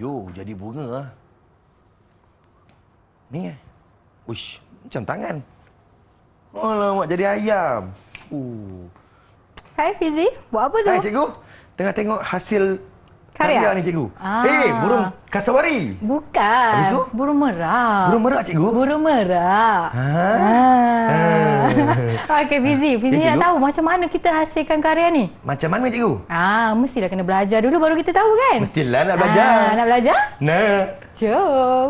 Yo, jadi bunga lah. Ni Uish, macam tangan. Alamak, jadi ayam. Hai Fizi, buat apa tu? Hai cikgu. Tengah tengok hasil karya ni cikgu. Burung kasawari. Bukan. Habis tu? Burung merak. Burung merak cikgu. Burung merak. Okey Fizi, nak tahu macam mana kita hasilkan karya ni? Macam mana cikgu? Mestilah kena belajar dulu baru kita tahu kan? Mestilah nak belajar. Nak belajar? Nak. Jom.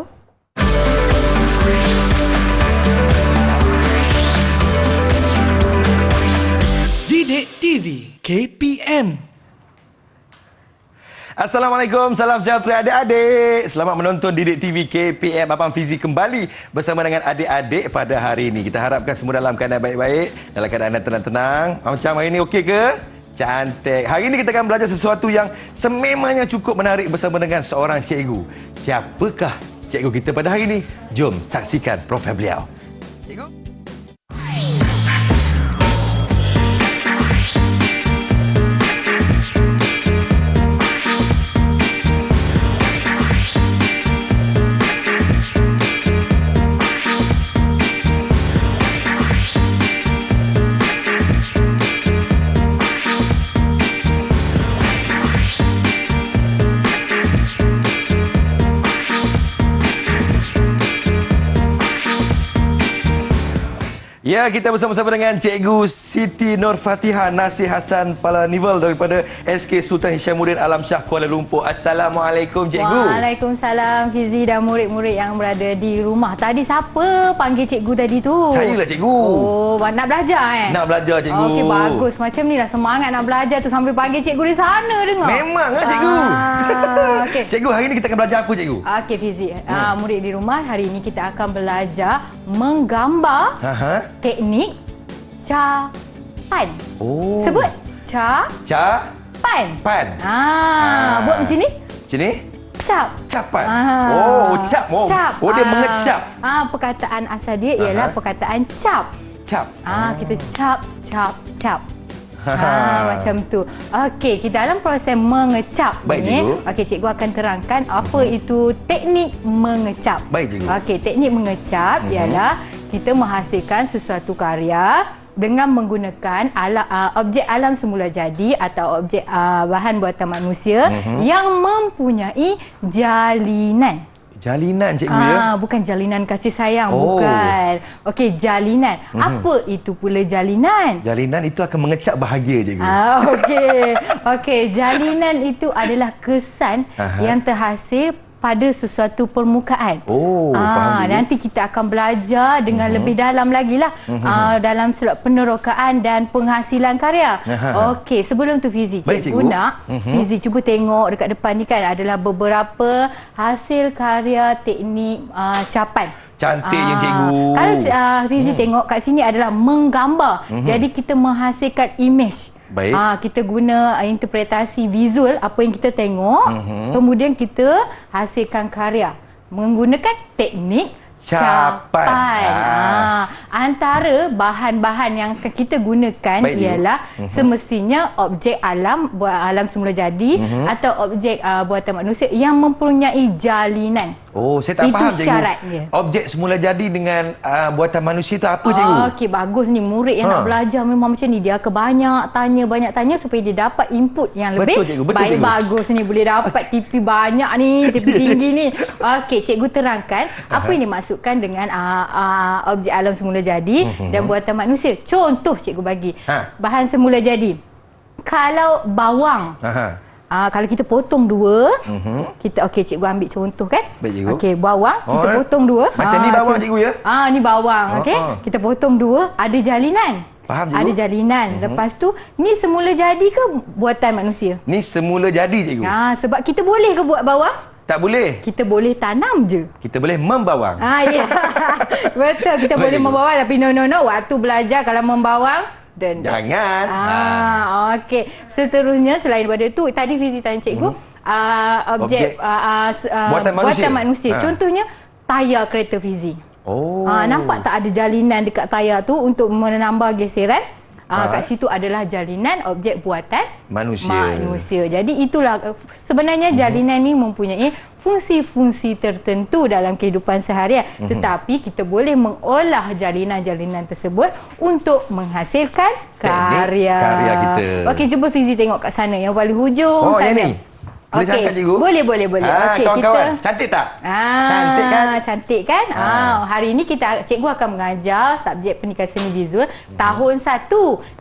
Didik TV KPM. Assalamualaikum, salam sejahtera adik-adik. Selamat menonton Didik TV KPM. Abang Fizi kembali bersama dengan adik-adik pada hari ini. Kita harapkan semua dalam keadaan baik-baik, dalam keadaan tenang-tenang. Macam hari ini okey ke? Cantik. Hari ini kita akan belajar sesuatu yang sememangnya cukup menarik bersama dengan seorang cikgu. Siapakah cikgu kita pada hari ini? Jom saksikan profil beliau. Cikgu. Ya, kita bersama-sama dengan Cikgu Siti Nurfatihah Nasir Hassan Palanival daripada SK Sultan Hishamuddin Alam Shah Kuala Lumpur. Assalamualaikum Cikgu. Waalaikumsalam Fizi dan murid-murid yang berada di rumah. Tadi siapa panggil cikgu tadi tu? Saya lah cikgu. Oh, nak belajar Nak belajar cikgu. Okey, bagus. Macam ni lah semangat nak belajar tu sambil panggil cikgu di sana dengar. Memang lah cikgu. Okay. Cikgu, hari ni kita akan belajar apa cikgu? Okey Fizi, murid di rumah hari ini kita akan belajar menggambar teknik capan. Oh. Sebut capan. Pan. Buat macam ni. Macam ni? Cap. Capan. Oh, cap. Cap. Oh, dia mengecap. Perkataan asal dia ialah perkataan cap. Cap. Kita cap. Macam tu. Okey, kita dalam proses mengecap Baik, ni. cikgu. Okey, cikgu akan terangkan apa itu teknik mengecap. Baik, cikgu. Okey, teknik mengecap ialah kita menghasilkan sesuatu karya dengan menggunakan objek alam semula jadi atau objek bahan buatan manusia yang mempunyai jalinan. Jalinan cikgu ya? Bukan jalinan kasih sayang, bukan. Okey, jalinan. Apa itu pula jalinan? Jalinan itu akan mengecap bahagia cikgu. Okey, jalinan itu adalah kesan yang terhasil pada sesuatu permukaan. Faham cikgu. Nanti kita akan belajar dengan lebih dalam lagi lah dalam slot penerokaan dan penghasilan karya. Okey, sebelum tu Fizi, cikgu nak Fizi cuba tengok dekat depan ni kan adalah beberapa hasil karya teknik capan. Cantiknya cikgu. Kalau Fizi tengok kat sini adalah menggambar. Jadi kita menghasilkan image. Baik. Kita guna interpretasi visual apa yang kita tengok, kemudian kita hasilkan karya menggunakan teknik capan. Antara bahan-bahan yang kita gunakan ialah semestinya objek alam semula jadi atau objek buatan manusia yang mempunyai jalinan. Saya tak faham cikgu. Itu syaratnya. Objek semula jadi dengan buatan manusia itu apa cikgu? Okey, bagus ni. Murid yang nak belajar memang macam ni. Dia akan banyak tanya supaya dia dapat input yang lebih baik. Bagus ni. Boleh dapat TP banyak ni, TP tinggi ni. Okey, cikgu terangkan apa yang dimaksudkan dengan objek alam semula jadi dan buatan manusia. Contoh cikgu bagi. Bahan semula jadi. Kalau bawang. Kalau kita potong dua, cikgu ambil contoh kan. Baik cikgu. Okey, bawang kita potong dua. Macam ni bawang cikgu ya? Ni bawang, okey. Kita potong dua, ada jalinan. Faham cikgu? Ada jalinan. Lepas tu, ni semula jadi ke buatan manusia? Ni semula jadi cikgu. Sebab kita boleh ke buat bawang? Tak boleh. Kita boleh tanam je. Kita boleh membawang. Ya. Betul, kita boleh membawang tapi no. Waktu belajar kalau membawang jangan. Okey. Seterusnya selain daripada tu, tadi Fizi tanya cikgu, objek buatan manusia. Contohnya tayar kereta Fizi. Nampak tak ada jalinan dekat tayar tu untuk menambah geseran? Kat situ adalah jalinan objek buatan manusia. Jadi itulah sebenarnya jalinan ni mempunyai fungsi-fungsi tertentu dalam kehidupan seharian. Tetapi kita boleh mengolah jalinan-jalinan tersebut untuk menghasilkan karya. Karya kita. Okey, cuba Fizi tengok kat sana yang paling hujung sana. Yang ni? Boleh sangkat, cikgu? Boleh. Okey, kawan-kawan. kita Cantik tak? Cantik kan? Cantik kan? Hari ini cikgu akan mengajar subjek pendidikan seni visual tahun 1.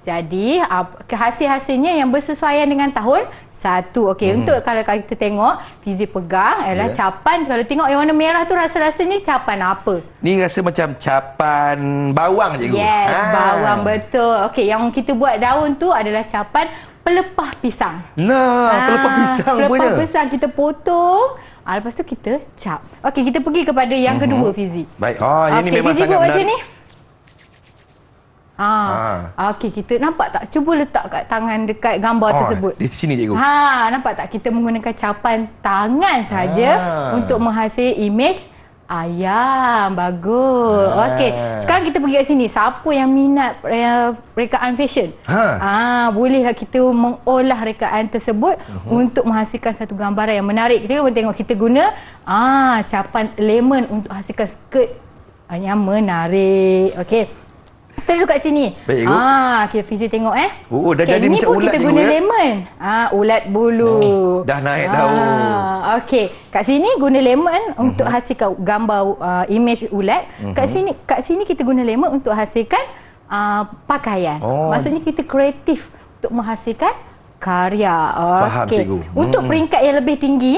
Jadi, hasil-hasilnya yang bersesuaian dengan tahun 1. Okey, untuk kalau kita tengok, Fizi pegang adalah capan. Kalau tengok yang warna merah tu rasa-rasanya capan apa? Ni rasa macam capan bawang, cikgu. Yes, bawang, betul. Okey, yang kita buat daun tu adalah capan pelepah pisang. Pelepah pisang punya. Pelepah pisang kita potong. Lepas tu kita cap. Okey, kita pergi kepada yang kedua, Fizi. Baik. Yang ni memang Fizi sangat buat menarik. macam ni. Okey, kita nampak tak? Cuba letak kat tangan dekat gambar tersebut. Di sini, cikgu. Nampak tak? Kita menggunakan capan tangan saja untuk menghasil imej ayam. Bagus. Okey, sekarang kita pergi kat sini. Siapa yang minat rekaan fashion? Bolehlah kita mengolah rekaan tersebut untuk menghasilkan satu gambaran yang menarik. Kita tengok kita guna capan lemon untuk hasilkan skirt yang menarik. Okey. Seterus kat sini. Baik, cikgu. Kita Fizi tengok dah jadi ini macam pun ulat, kita cikgu, guna lemon. Ulat bulu. Dah naik daun. Okey, kat sini guna lemon untuk hasilkan gambar imej ulat. Kat sini kita guna lemon untuk hasilkan pakaian. Maksudnya kita kreatif untuk menghasilkan karya. Faham, cikgu. Untuk peringkat yang lebih tinggi,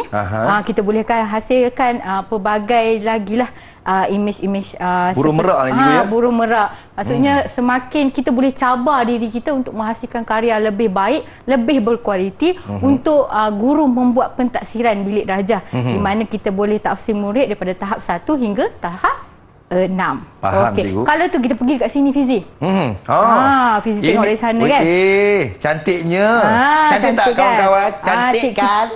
kita boleh hasilkan pelbagai lagi lah imej-imej burung merak lah, cikgu, ya? Burung merak. Maksudnya semakin kita boleh cabar diri kita untuk menghasilkan karya lebih baik, lebih berkualiti untuk guru membuat pentaksiran bilik darjah di mana kita boleh tafsir murid daripada tahap 1 hingga tahap 6. Faham, cikgu. Kalau tu kita pergi kat sini, Fizi. Fizi tengok dari sana kan. Cantiknya. Cantik tak, kan? kawan-kawan? Cantik kan?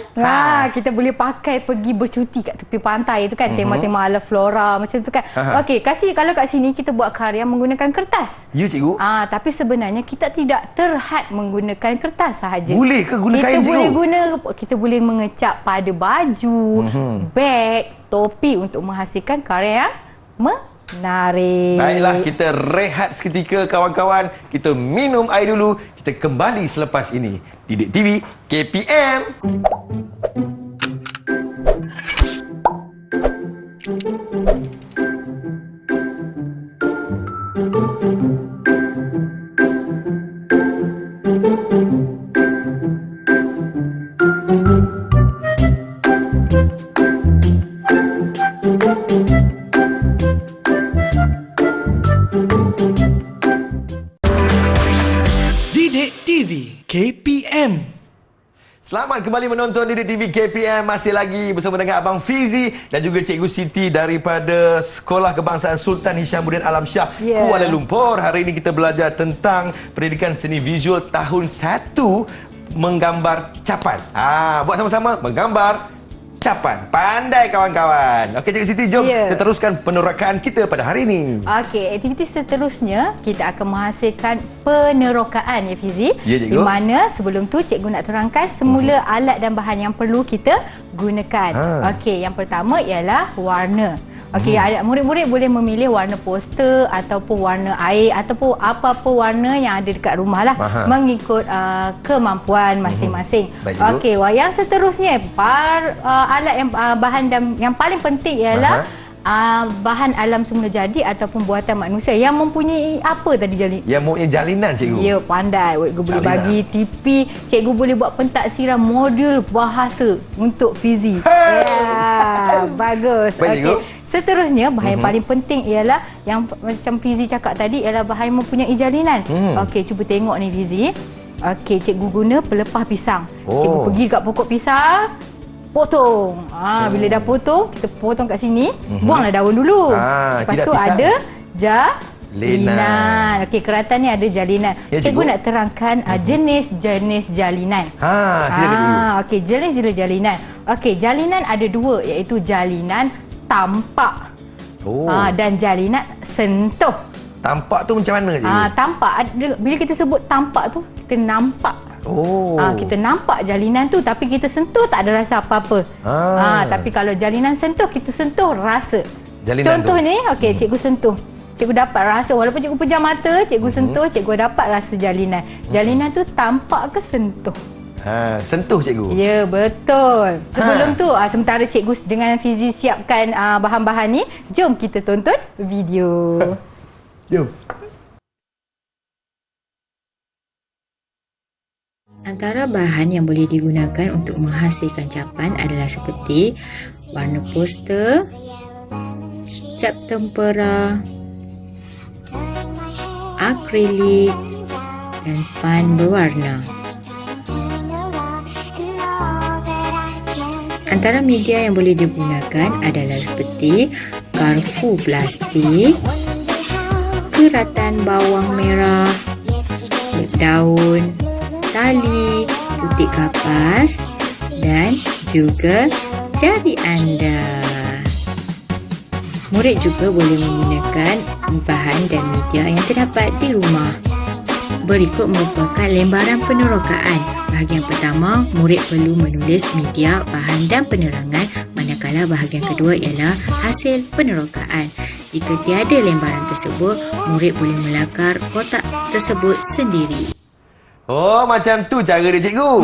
Kita boleh pakai pergi bercuti kat tepi pantai tu kan. Tema-tema ala flora macam tu kan. Okey, kalau kat sini kita buat karya menggunakan kertas. Ya, cikgu. Tapi sebenarnya kita tidak terhad menggunakan kertas sahaja. Boleh ke guna kain, cikgu? Kita boleh mengecap pada baju, beg, topi untuk menghasilkan karya yang menarik. Baiklah, kita rehat seketika, kawan-kawan. Kita minum air dulu. Kita kembali selepas ini. Didik TV KPM. Didik TV KPM. Selamat kembali menonton Didik TV KPM. Masih lagi bersama dengan Abang Fizi dan juga Cikgu Siti daripada Sekolah Kebangsaan Sultan Hishamuddin Alam Shah, Kuala Lumpur. Hari ini kita belajar tentang pendidikan seni visual tahun 1, menggambar capan. Buat sama-sama menggambar capan. Pandai, kawan-kawan. Okey, Cikgu Siti, jom kita teruskan penerokaan kita pada hari ini. Okey, aktiviti seterusnya kita akan menghasilkan penerokaan, ya Fizi. Ya, cikgu. Di mana sebelum tu cikgu nak terangkan semula alat dan bahan yang perlu kita gunakan. Okey, yang pertama ialah warna. Okey, murid-murid boleh memilih warna poster ataupun warna air ataupun apa-apa warna yang ada dekat rumah lah, mengikut kemampuan masing-masing. Okey, yang seterusnya alat yang bahan dan yang paling penting ialah bahan alam semula jadi ataupun buatan manusia yang mempunyai apa tadi jalin? Yang mempunyai jalinan, cikgu. Ya, pandai. Cikgu boleh bagi tipi, cikgu boleh buat pentaksiran modul bahasa untuk Fizi. Ya, bagus. Okey. Seterusnya, bahan yang paling penting ialah yang macam Fizi cakap tadi ialah bahan yang mempunyai jalinan. Okey, cuba tengok ni Fizi. Okey, cikgu guna pelepah pisang. Cikgu pergi kat pokok pisang, potong. Bila dah potong, kita potong kat sini, buanglah daun dulu. Lepas tu pisang. Ada jalinan. Okey, keratan ni ada jalinan. Ya, cikgu nak terangkan jenis-jenis jalinan. Silakan. Okey, jenis-jenis jalinan. Okey, jalinan ada dua, iaitu jalinan tampak dan jalinan sentuh. Tampak tu macam mana, cikgu? Tampak, bila kita sebut tampak tu, kita nampak Oh. Kita nampak jalinan tu tapi kita sentuh tak ada rasa apa-apa. Tapi kalau jalinan sentuh, kita sentuh rasa. Jalinan Contoh tu. ni, okey, cikgu sentuh. Cikgu dapat rasa, walaupun cikgu pejam mata, cikgu sentuh, cikgu dapat rasa jalinan. Jalinan tu tampak ke sentuh? Sentuh cikgu. Ya, betul. Sebelum tu, sementara cikgu dengan Fizi siapkan bahan-bahan ni, jom kita tonton video. Jom. Antara bahan yang boleh digunakan untuk menghasilkan capan adalah seperti warna poster, cat tempera, akrilik dan span berwarna. Antara media yang boleh digunakan adalah seperti garpu plastik, keratan bawang merah, kulit daun, tali, putih kapas dan juga jari anda. Murid juga boleh menggunakan bahan dan media yang terdapat di rumah. Berikut merupakan lembaran penerokaan. Bahagian pertama, murid perlu menulis media, bahan dan penerangan, manakala bahagian kedua ialah hasil penerokaan. Jika tiada lembaran tersebut, murid boleh melakar kotak tersebut sendiri. Oh, macam tu cara dia cikgu.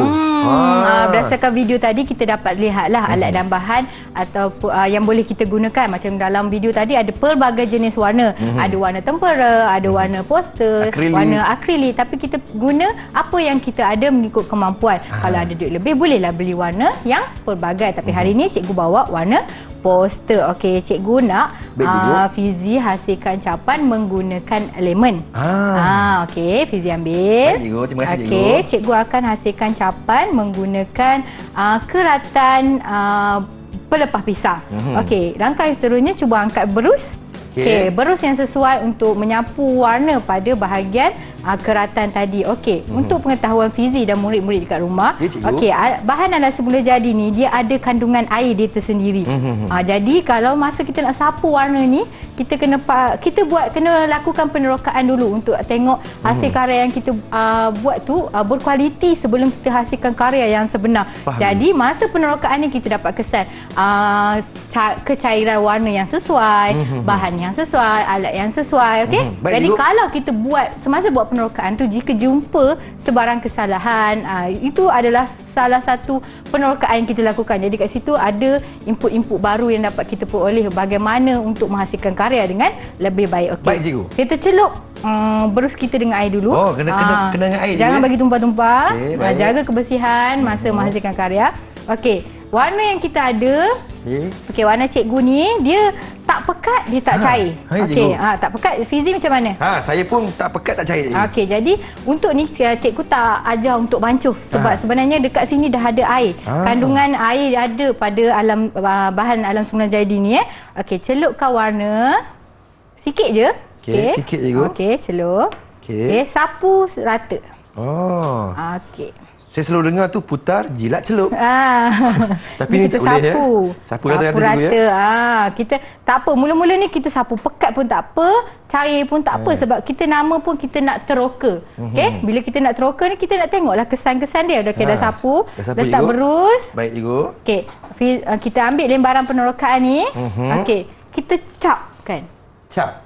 Berdasarkan video tadi, kita dapat lihatlah alat dan bahan atau yang boleh kita gunakan. Macam dalam video tadi ada pelbagai jenis warna. Ada warna tempera, ada warna poster, warna akrilik. Tapi kita guna apa yang kita ada mengikut kemampuan. Kalau ada duit lebih, bolehlah beli warna yang pelbagai. Tapi hari ini cikgu bawa warna poster. Okey, cikgu nak Fizi hasilkan capan menggunakan lemon. Okey, Fizi ambil. Baik, cikgu. Terima kasih, cikgu. Okey, cikgu akan hasilkan capan menggunakan keratan pelepah pisang. Okey, langkah yang seterusnya cuba angkat berus. Okey, berus yang sesuai untuk menyapu warna pada bahagian keratan tadi. Okey, untuk pengetahuan Fizi dan murid-murid dekat rumah, okey, bahan anda semula jadi ni dia ada kandungan air dia tersendiri. Jadi kalau masa kita nak sapu warna ni, kita kena lakukan penerokaan dulu untuk tengok hasil karya yang kita buat tu berkualiti sebelum kita hasilkan karya yang sebenar. Jadi masa penerokaan ni kita dapat kesan kecairan warna yang sesuai, bahan yang sesuai, alat yang sesuai. Okey. Jadi kalau kita buat semasa buat penerokaan tu, jika jumpa sebarang kesalahan, itu adalah salah satu penerokaan yang kita lakukan. Jadi kat situ ada input-input baru yang dapat kita peroleh bagaimana untuk menghasilkan karya dengan lebih baik. Okey. Baik, cikgu. Kita celup berus kita dengan air dulu. Oh, kena dengan air. Jangan bagi tumpah-tumpah. Okay, jaga kebersihan masa menghasilkan karya. Okey, warna yang kita ada, okey, warna cikgu ni dia tak pekat, dia tak cair. Okey, tak pekat. Fizi macam mana? Saya pun tak pekat, tak cair. Okey, jadi untuk ni cikgu tak ajar untuk bancuh sebab sebenarnya dekat sini dah ada air. Kandungan air ada pada bahan alam semula jadi ni. Okey, celupkan warna sikit je. Okey, sikit cikgu. Okey, celup. Okey, sapu rata. Okey. Saya selalu dengar tu putar, jilat, celup. Tapi ni kita tak boleh sapu. Sapu rata-rata cikgu ya. Kita tak apa, mula-mula ni kita sapu pekat pun tak apa, cair pun tak apa sebab kita nama pun kita nak teroka. Okey, bila kita nak teroka ni kita nak tengoklah kesan-kesan dia. Okey, dah sapu, letak cikgu. berus. Baik cikgu. Okey, kita ambil lembaran penerokaan ni. Okey, kita capkan. Cap.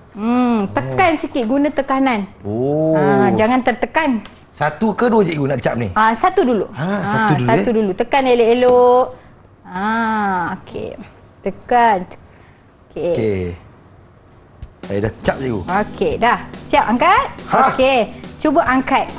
Tekan sikit, guna tekanan. Jangan tertekan. Satu ke dua cikgu nak cap ni? Satu dulu. Satu dulu. Tekan elok-elok. Okey. Tekan. Okey. Saya dah cap cikgu. Okey, dah. Siap angkat? Okey. Cuba angkat.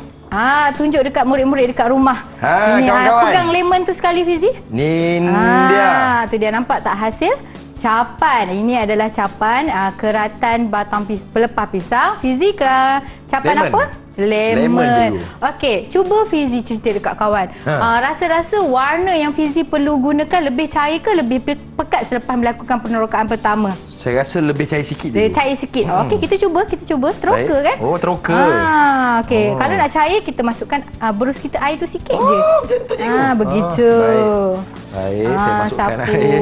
Tunjuk dekat murid-murid dekat rumah. Ini kawan-kawan. pegang lemon tu sekali, Fizi. Ni dia. Tu dia, nampak tak hasil? Capan. Ini adalah capan keratan batang pelepah pisang. Fizi, capan Lemon. apa? Lemon. Cikgu. Okey, cuba Fizi cerita dekat kawan. Rasa-rasa warna yang Fizi perlu gunakan lebih cair ke lebih pekat selepas melakukan penerokaan pertama? Saya rasa lebih cair sikit Dia cikgu. cair sikit. Okey, kita cuba teroka kan? Oh, teroka. Okey, kalau nak cair kita masukkan berus kita air tu sikit je. Macam tu cikgu. Begitu. Baik, saya masukkan sapu. air.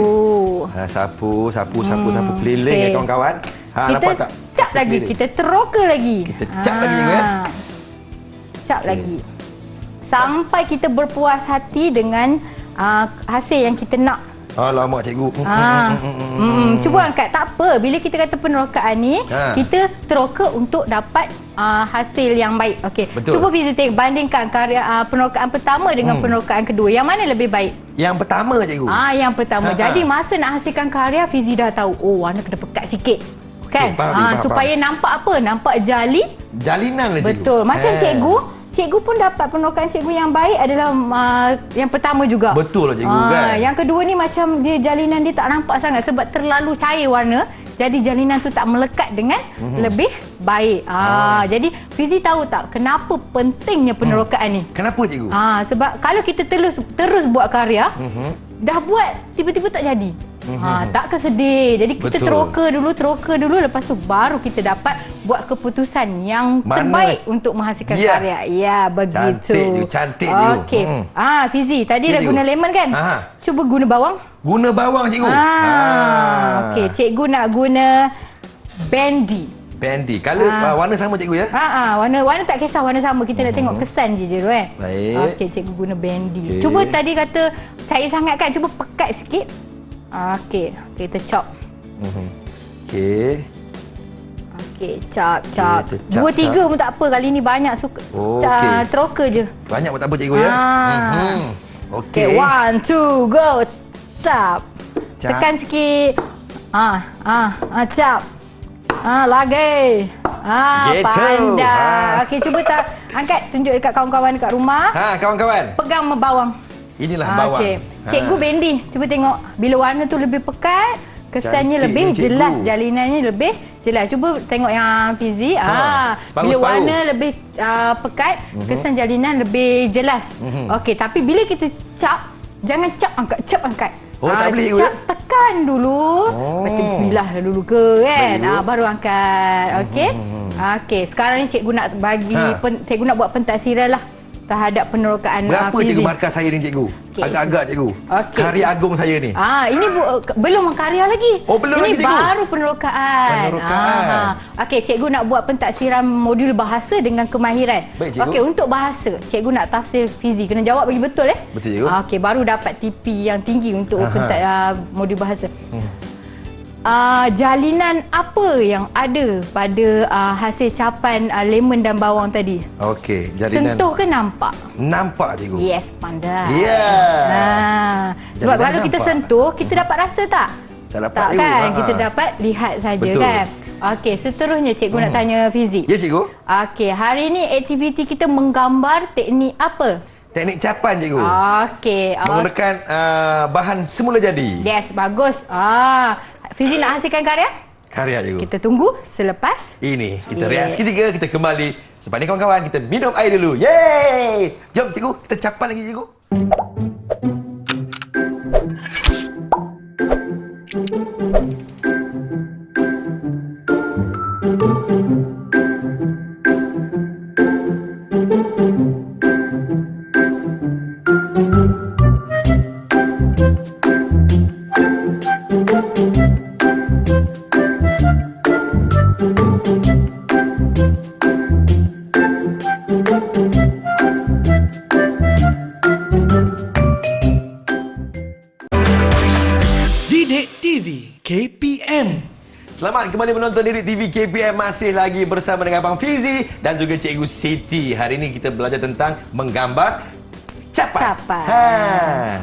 Sapu keliling ya kawan-kawan. Kita nampak tak? cap lagi, kita teroka lagi. Kita cap lagi cikgu ya. Cap lagi. sampai kita berpuas hati dengan hasil yang kita nak. Alamak cikgu. Cuba angkat. Tak apa. Bila kita kata penerokaan ni, kita teroka untuk dapat hasil yang baik. Okey. Cuba Fizi bandingkan karya penerokaan pertama dengan penerokaan kedua. Yang mana lebih baik? Yang pertama cikgu. Yang pertama. Jadi masa nak hasilkan karya, Fizi dah tahu. Oh, warna kena pekat sikit. Kan? Faham. Supaya nampak apa? Nampak Jalinan lah cikgu. Betul. Macam cikgu pun dapat penerokaan cikgu yang baik adalah yang pertama juga. Betul lah cikgu kan. Yang kedua ni macam dia jalinan dia tak nampak sangat sebab terlalu cair warna. Jadi jalinan tu tak melekat dengan lebih baik. Jadi Fizi tahu tak kenapa pentingnya penerokaan ni? Kenapa cikgu? Sebab kalau kita terus buat karya, dah buat tiba-tiba tak jadi. Takkan sedih. Jadi kita teroka dulu, lepas tu baru kita dapat buat keputusan yang terbaik untuk menghasilkan karya. Ya, begitu. Cantik cikgu. Okey. Fizi, tadi dah guna lemon kan? Cuba guna bawang. Guna bawang cikgu. Okey, cikgu nak guna Bendy. Color warna sama cikgu ya? Warna tak kisah, warna sama. Kita nak tengok kesan je dia tu Baik. Okey, cikgu guna Bendy. Cuba tadi kata cair sangat kan? Cuba pekat sikit. Okey, kita chop. Okey, chop. 2-3 pun tak apa. Kali ni banyak suka. Teroka je. Banyak pun tak apa cikgu ya? Okey, 1, 2, go. Chop. Tekan sikit. Chop. Lagi. Pandai. Okey, cuba angkat, tunjuk dekat kawan-kawan dekat rumah. Kawan-kawan. Pegang bawang. Inilah bawang. Okey. Cikgu Bendy, cuba tengok bila warna tu lebih pekat, kesannya Cantik lebih ni, cikgu. jelas, jalinannya lebih jelas. Cuba tengok yang Fizi. Bila warna lebih pekat, kesan jalinan lebih jelas. Okey, tapi bila kita cap, jangan cap angkat. Tak boleh cikgu ya? Tekan dulu. Baca bismillah dulu ke kan. Baru angkat. Okey. Okey, sekarang ni cikgu nak cikgu nak buat pentaksiran lah terhadap penerokaan berapa Fizi. cikgu markah saya ni cikgu? Agak-agak cikgu. Karya agung saya ni. Ini belum karya lagi. Belum ini lagi cikgu. Baru penerokaan. Okey, cikgu nak buat pentaksiran modul bahasa dengan kemahiran. Baik, cikgu. Okey, untuk bahasa, cikgu nak tafsir Fizi. Kena jawab bagi betul Betul cikgu. Okey, baru dapat TP yang tinggi untuk modul bahasa. Jalinan apa yang ada pada hasil capan lemon dan bawang tadi? Okey, jalinan. Sentuh ke nampak? Nampak cikgu. Yes, pandai. Sebab Jalinan kalau kita nampak. sentuh, kita dapat rasa tak? Tak dapat tak cikgu. kan? Kita dapat lihat saja. Betul. Kan? Okey, seterusnya cikgu nak tanya Fizi. Ya cikgu. Okey, hari ni aktiviti kita menggambar teknik apa? Teknik capan cikgu. Okey. Menggunakan bahan semula jadi. Yes, bagus. Fizi nak hasilkan karya? Karya cikgu. Kita tunggu selepas Ini, kita rehat seketika, kita kembali. Sebab ni kawan-kawan, kita minum air dulu. Yeay! Jom cikgu, kita capan lagi cikgu. Didik TV KPM. Selamat kembali menonton Didik TV KPM. Masih lagi bersama dengan Abang Fizi dan juga Cikgu Siti. Hari ini kita belajar tentang menggambar capan.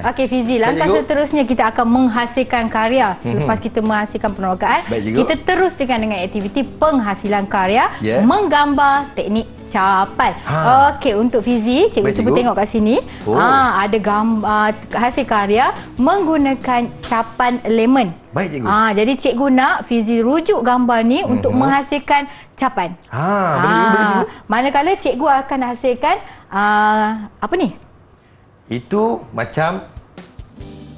Okey Fizi, langkah seterusnya kita akan menghasilkan karya. Selepas kita menghasilkan penerokaan, kita terus dengan aktiviti penghasilan karya, menggambar teknik capan. Okey, untuk Fizi, cikgu cuba tengok kat sini. Ada gambar hasil karya menggunakan capan lemon. Baik cikgu. Jadi cikgu nak Fizi rujuk gambar ni untuk menghasilkan capan. Boleh cikgu. Manakala cikgu akan hasilkan apa ni? Itu macam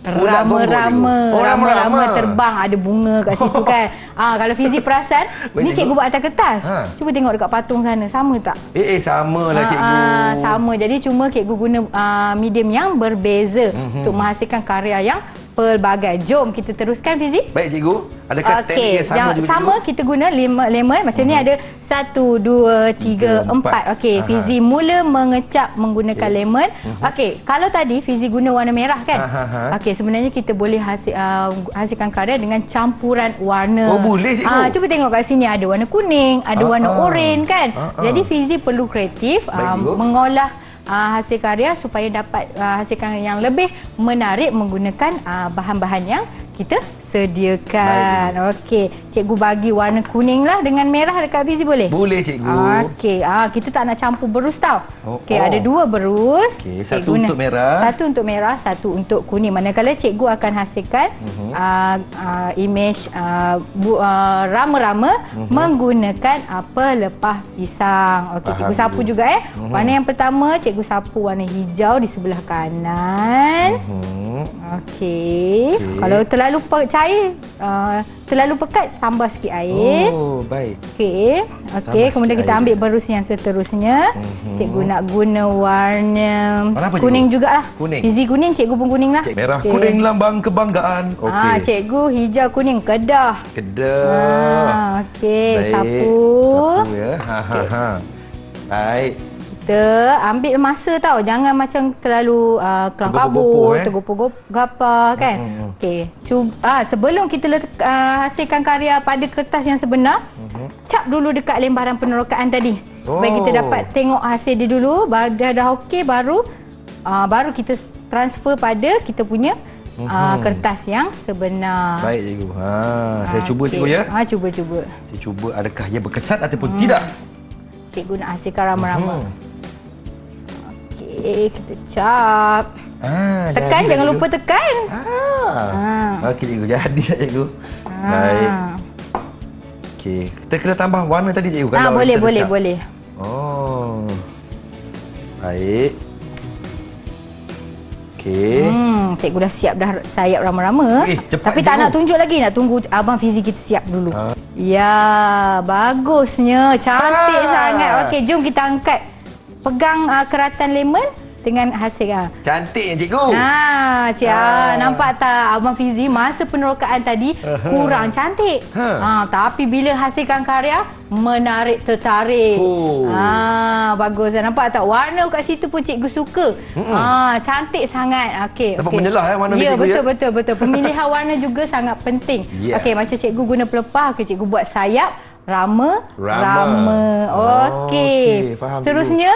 rama-rama terbang, ada bunga kat situ kan. Kalau Fizi perasan, ni cikgu buat atas kertas. Cuba tengok dekat patung sana, sama tak? Samalah cikgu. Sama. Jadi cuma cikgu guna medium yang berbeza untuk menghasilkan karya yang pelbagai. Jom kita teruskan, Fizi. Baik cikgu. Adakah teknik yang sama juga sama cikgu? kita guna lemon. Macam ni ada 1, 2, 3, 4. Okey, Fizi mula mengecap menggunakan lemon. Okey, kalau tadi Fizi guna warna merah kan? Okey, sebenarnya kita boleh hasilkan karya dengan campuran warna. Oh, boleh cikgu. Cuba tengok kat sini ada warna kuning, ada warna oranye kan? Jadi Fizi perlu kreatif mengolah hasil karya supaya dapat hasilkan yang lebih menarik menggunakan bahan-bahan yang kita sediakan. Okey, cikgu bagi warna kuning lah dengan merah dekat Fizi boleh? Boleh cikgu. Okey, kita tak nak campur berus tau. Okey, ada 2 berus. Okey, satu untuk merah. Satu untuk merah, satu untuk kuning. Manakala cikgu akan hasilkan image rama-rama menggunakan pelepah pisang. Okey, cikgu sapu juga Warna yang pertama cikgu sapu warna hijau di sebelah kanan. Okey. Kalau terlalu cair, terlalu pekat, tambah sikit air. Oh, baik. Okey. Kemudian kita ambil berus yang seterusnya. Cikgu nak guna warna kuning jugalah. Kuning. Fizi kuning, cikgu pun kuning lah. Merah kuning lambang kebanggaan. Okey. Cikgu hijau kuning Kedah. Okey, baik. sapu ya. Baik. Kita ambil masa tau, jangan macam terlalu kelam kabut, tergopoh-gopoh gapa kan. Okey, sebelum kita hasilkan karya pada kertas yang sebenar, cap dulu dekat lembaran penerokaan tadi. Supaya kita dapat tengok hasil dia dulu, dah okey baru kita transfer pada kita punya kertas yang sebenar. Baik cikgu. Saya cuba cikgu ya. Cuba. Saya cuba adakah ia berkesan ataupun tidak. Cikgu nak hasilkan rama-rama. Okey, kita cap. Tekan, jangan lupa tekan. Okey cikgu, jadi tak cikgu. Baik. Okey, kita kena tambah warna tadi cikgu kalau boleh. Oh. Baik. Okey. Cikgu dah siap dah sayap rama-rama. Cepat tapi tak nak tunjuk lagi, nak tunggu abang Fizi kita siap dulu. Ya, bagusnya, cantik sangat. Okey, jom kita angkat. Pegang keratan lemon dengan hasil. Cantik cikgu. Nampak tak abang Fizi masa penerokaan tadi kurang cantik. Tapi bila hasilkan karya menarik, tertarik. Bagus. Nampak tak warna kat situ pun cikgu suka. Cantik sangat. Okey. Dapat menyelah warna ni cikgu. Betul. Pemilihan warna juga sangat penting. Okey, macam cikgu guna pelepah, cikgu buat sayap rama. Okey. Seterusnya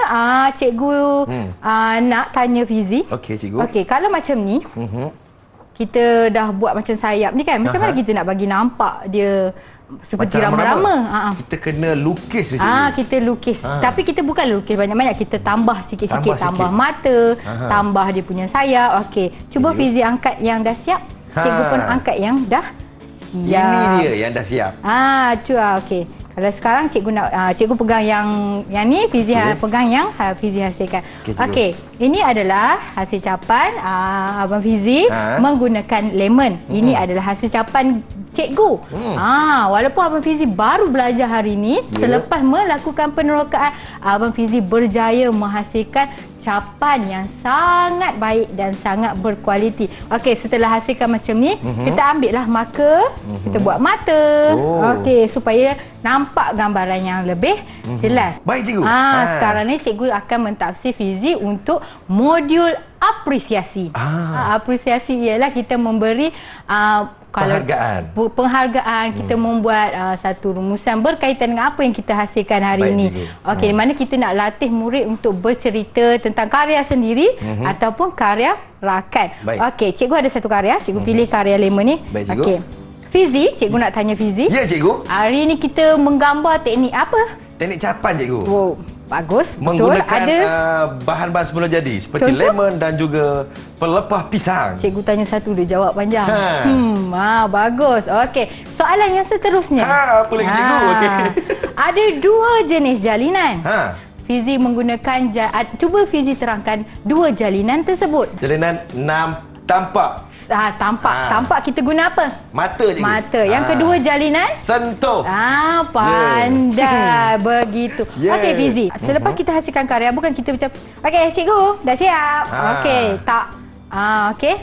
cikgu nak tanya Fizi. Okey cikgu. Okey, kalau macam ni kita dah buat macam sayap ni kan, macam mana kita nak bagi nampak dia seperti rama-rama? Kita kena lukis cikgu. Kita lukis. Tapi kita bukan lukis banyak-banyak, kita tambah sikit-sikit, tambah mata, tambah dia punya sayap. Okey, cuba Fizi angkat yang dah siap. Cikgu pun angkat yang dah siap. Ini dia yang dah siap. Okey. Kalau sekarang cikgu nak cikgu pegang yang ni, Fizi pegang yang Fizi hasilkan. Okey, ini adalah hasil capan abang Fizi menggunakan lemon. Ini adalah hasil capan cikgu. Walaupun abang Fizi baru belajar hari ini, selepas melakukan penerokaan, abang Fizi berjaya menghasilkan capan yang sangat baik dan sangat berkualiti. Okey, setelah hasilkan macam ni, kita ambil lah marker, kita buat mata. Okey, supaya nampak gambaran yang lebih jelas. Baik cikgu. Sekarang ni cikgu akan mentafsir Fizi untuk modul apresiasi. Apresiasi ialah kita memberi penghargaan, kita membuat satu rumusan berkaitan dengan apa yang kita hasilkan hari ini. Okey, mana kita nak latih murid untuk bercerita tentang karya sendiri ataupun karya rakan. Okey, cikgu ada satu karya, cikgu pilih karya lemon ni. Okey. Fizi, cikgu nak tanya Fizi. Ya cikgu. Hari ni kita menggambar teknik apa? Teknik capan cikgu. Bagus. Menggunakan bahan-bahan semula jadi seperti lemon dan juga pelepah pisang. Cikgu tanya satu, dia jawab panjang. Bagus. Okey. Soalan yang seterusnya. Apa lagi cikgu? Okey. Ada 2 jenis jalinan. Fizi menggunakan cuba Fizi terangkan 2 jalinan tersebut. Jalinan tampak. Tampak kita guna apa? Mata cikgu. Mata. Yang kedua jalinan? Sentuh. Pandai. Begitu. Okey Fizi, selepas kita hasilkan karya, bukan kita macam okey cikgu dah siap. Okey, tak. Okey.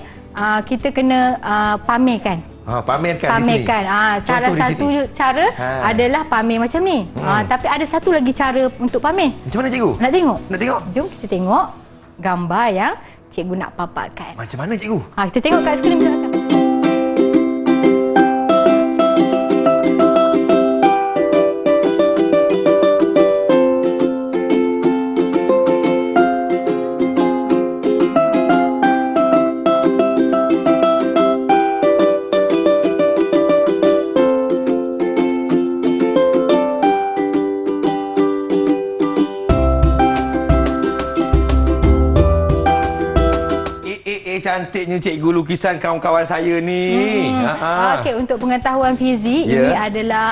kita kena pamerkan. Pamerkan di sini. Pamerkan. Cara Contoh di satu sini. cara adalah pamer macam ni. Tapi ada satu lagi cara untuk pamer. Macam mana cikgu? Nak tengok? Nak tengok? Jom kita tengok gambar yang cikgu nak paparkan. Macam mana cikgu? Kita tengok kat skrin belakang. Cantiknya cikgu lukisan kawan-kawan saya ni. Okey, untuk pengetahuan fizik, Ya. ini adalah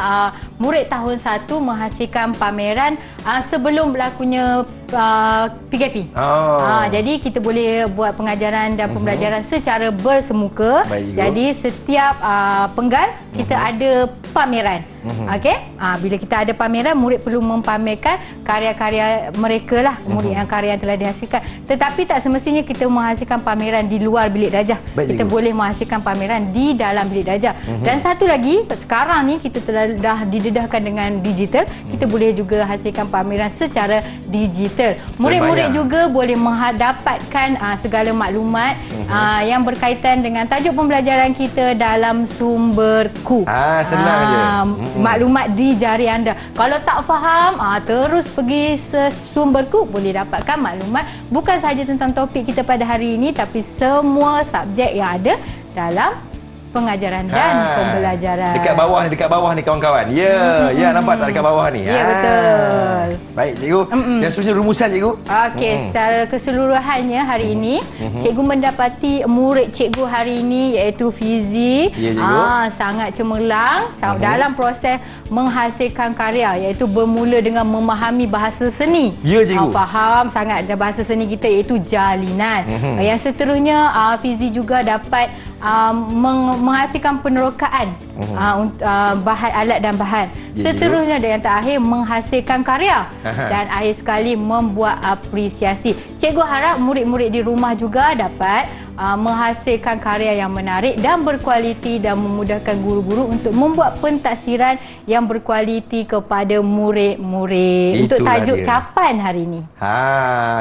murid tahun 1 menghasilkan pameran sebelum berlakunya PKP. Jadi kita boleh buat pengajaran dan pembelajaran secara bersemuka. Baik, cikgu. Jadi setiap penggal kita ada pameran. Okey? Bila kita ada pameran, murid perlu mempamerkan karya-karya mereka lah, murid yang karya yang telah dihasilkan. Tetapi tak semestinya kita menghasilkan pameran di luar bilik darjah. Baik, Kita cikgu. boleh menghasilkan pameran di dalam bilik darjah. Dan satu lagi, sekarang ni kita dah didedahkan dengan digital, kita boleh juga hasilkan pameran secara digital. Murid-murid juga boleh dapatkan segala maklumat yang berkaitan dengan tajuk pembelajaran kita dalam sumberku. Senang je. Maklumat di jari anda. Kalau tak faham, terus pergi sumberku, boleh dapatkan maklumat bukan sahaja tentang topik kita pada hari ini, tapi semua subjek yang ada dalam pengajaran dan pembelajaran. Dekat bawah ni kawan-kawan. Ya, nampak tak dekat bawah ni? Ya, betul. Baik cikgu. Yang seterusnya rumusan cikgu. Okey, secara keseluruhannya hari ini cikgu mendapati murid cikgu hari ini iaitu fizik. Ya, cikgu. Sangat cemerlang dalam proses menghasilkan karya, iaitu bermula dengan memahami bahasa seni. Ya, cikgu. Faham sangat bahasa seni kita iaitu jalinan. Yang seterusnya fizik juga dapat menghasilkan penerokaan bahan alat dan bahan. Ya, Seterusnya dan yang terakhir menghasilkan karya. Dan akhir sekali membuat apresiasi. Cikgu harap murid-murid di rumah juga dapat menghasilkan karya yang menarik dan berkualiti dan memudahkan guru-guru untuk membuat pentadsiran yang berkualiti kepada murid-murid. Untuk Itulah tajuk dia. capan hari ini.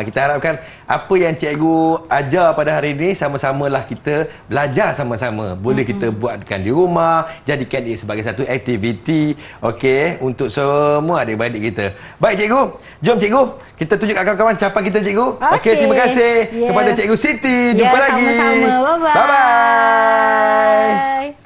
Kita harapkan apa yang cikgu ajar pada hari ini sama-samalah kita belajar sama-sama. Boleh kita buatkan di rumah, jadikan ia sebagai satu aktiviti untuk semua adik-adik kita. Baik cikgu, jom cikgu kita tunjuk kat kawan-kawan capan kita cikgu. Terima kasih kepada cikgu Siti. Jumpa lagi. Sama-sama. Bye-bye. Bye-bye.